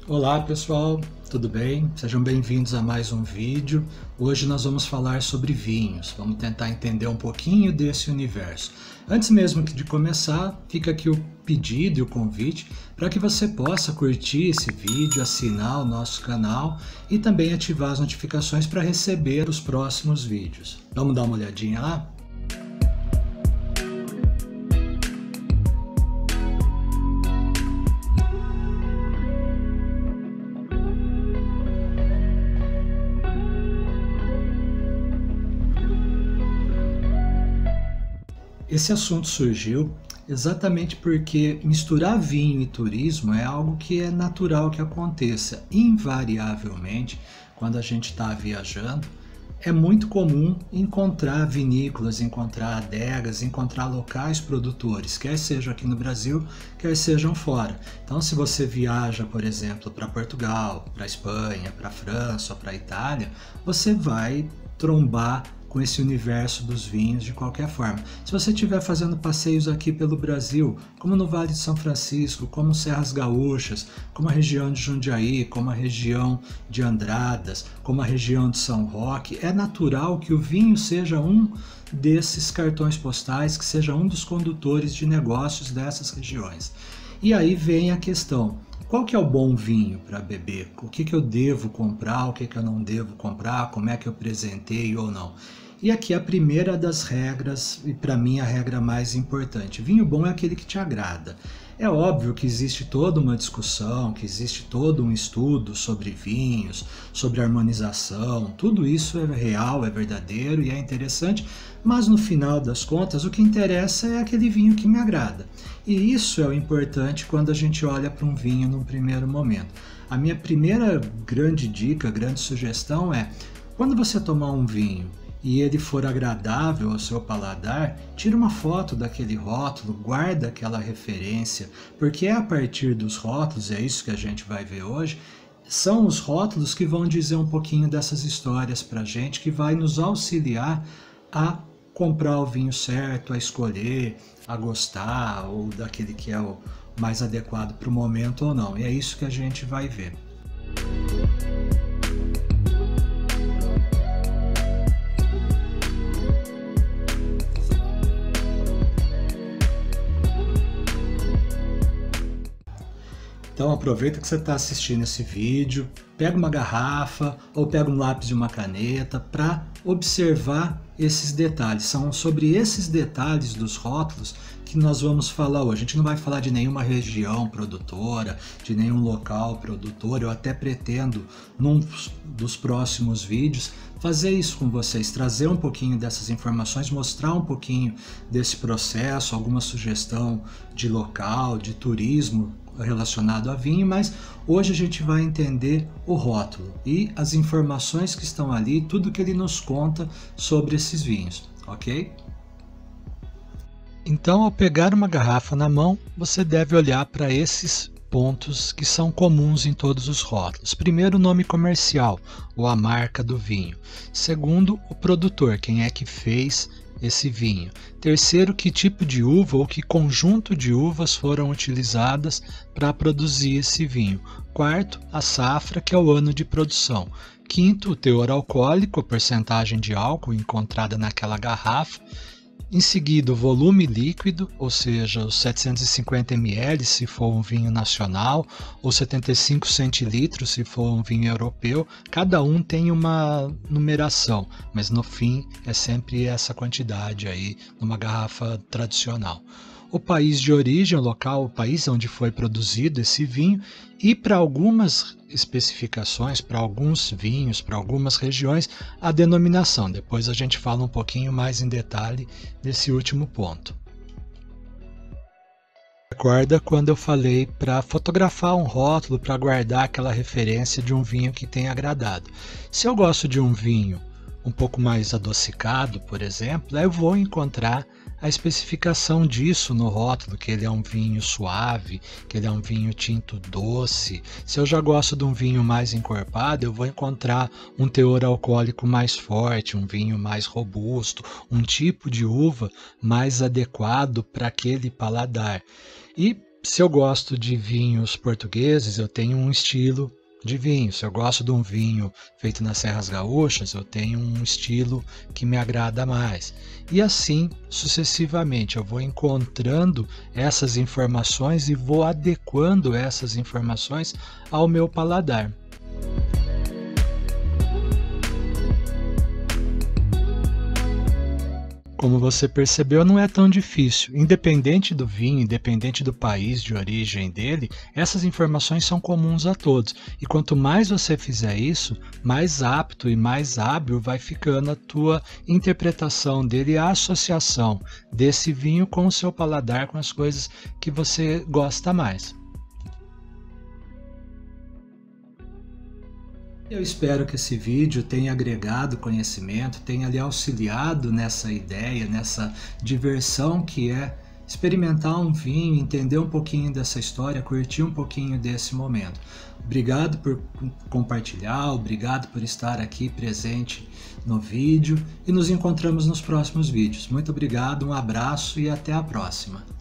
Olá pessoal, tudo bem? Sejam bem-vindos a mais um vídeo. Hoje nós vamos falar sobre vinhos, vamos tentar entender um pouquinho desse universo. Antes mesmo de começar, fica aqui o pedido e o convite para que você possa curtir esse vídeo, assinar o nosso canal e também ativar as notificações para receber os próximos vídeos. Vamos dar uma olhadinha lá? Esse assunto surgiu exatamente porque misturar vinho e turismo é algo que é natural que aconteça. Invariavelmente, quando a gente está viajando, é muito comum encontrar vinícolas, encontrar adegas, encontrar locais produtores, quer seja aqui no Brasil, quer sejam fora. Então, se você viaja, por exemplo, para Portugal, para Espanha, para França ou para Itália, você vai trombar com esse universo dos vinhos de qualquer forma. Se você estiver fazendo passeios aqui pelo Brasil, como no Vale de São Francisco, como Serras Gaúchas, como a região de Jundiaí, como a região de Andradas, como a região de São Roque, é natural que o vinho seja um desses cartões postais, que seja um dos condutores de negócios dessas regiões. E aí vem a questão: qual que é o bom vinho para beber? O que eu devo comprar, o que eu não devo comprar, como é que eu presenteio ou não? E aqui a primeira das regras, e para mim a regra mais importante: vinho bom é aquele que te agrada. É óbvio que existe toda uma discussão, que existe todo um estudo sobre vinhos, sobre harmonização, tudo isso é real, é verdadeiro e é interessante, mas no final das contas o que interessa é aquele vinho que me agrada. E isso é o importante quando a gente olha para um vinho num primeiro momento. A minha primeira grande dica, grande sugestão é: quando você tomar um vinho e ele for agradável ao seu paladar, tira uma foto daquele rótulo, guarda aquela referência, porque é a partir dos rótulos, é isso que a gente vai ver hoje, são os rótulos que vão dizer um pouquinho dessas histórias para a gente, que vai nos auxiliar a comprar o vinho certo, a escolher, a gostar, ou daquele que é o mais adequado para o momento ou não. E é isso que a gente vai ver. Então aproveita que você está assistindo esse vídeo, pega uma garrafa ou pega um lápis e uma caneta para observar esses detalhes. São sobre esses detalhes dos rótulos que nós vamos falar hoje. A gente não vai falar de nenhuma região produtora, de nenhum local produtor. Eu até pretendo, num dos próximos vídeos, fazer isso com vocês, trazer um pouquinho dessas informações, mostrar um pouquinho desse processo, alguma sugestão de local, de turismo relacionado a vinho, mas hoje a gente vai entender o rótulo e as informações que estão ali, tudo que ele nos conta sobre esses vinhos, ok? Então, ao pegar uma garrafa na mão, você deve olhar para esses pontos que são comuns em todos os rótulos. Primeiro, o nome comercial ou a marca do vinho. Segundo, o produtor, quem é que fez esse vinho. Terceiro, que tipo de uva ou que conjunto de uvas foram utilizadas para produzir esse vinho. Quarto, a safra, que é o ano de produção. Quinto, o teor alcoólico, a porcentagem de álcool encontrada naquela garrafa. Em seguida, o volume líquido, ou seja, os 750 ml se for um vinho nacional, ou 75 centilitros se for um vinho europeu. Cada um tem uma numeração, mas no fim é sempre essa quantidade aí numa garrafa tradicional. O país de origem, o local, o país onde foi produzido esse vinho, e para algumas especificações, para alguns vinhos, para algumas regiões, a denominação. Depois a gente fala um pouquinho mais em detalhe desse último ponto. Recorda quando eu falei para fotografar um rótulo para guardar aquela referência de um vinho que tem agradado. Se eu gosto de um vinho um pouco mais adocicado, por exemplo, eu vou encontrar a especificação disso no rótulo, que ele é um vinho suave, que ele é um vinho tinto doce. Se eu já gosto de um vinho mais encorpado, eu vou encontrar um teor alcoólico mais forte, um vinho mais robusto, um tipo de uva mais adequado para aquele paladar. E Se eu gosto de vinhos portugueses, eu tenho um estilo de vinho. Se eu gosto de um vinho feito nas Serras Gaúchas, eu tenho um estilo que me agrada mais. E assim sucessivamente, eu vou encontrando essas informações e vou adequando essas informações ao meu paladar. Como você percebeu, não é tão difícil. Independente do vinho, independente do país de origem dele, essas informações são comuns a todos. E quanto mais você fizer isso, mais apto e mais hábil vai ficando a tua interpretação dele e a associação desse vinho com o seu paladar, com as coisas que você gosta mais. Eu espero que esse vídeo tenha agregado conhecimento, tenha lhe auxiliado nessa ideia, nessa diversão que é experimentar um vinho, entender um pouquinho dessa história, curtir um pouquinho desse momento. Obrigado por compartilhar, obrigado por estar aqui presente no vídeo e nos encontramos nos próximos vídeos. Muito obrigado, um abraço e até a próxima.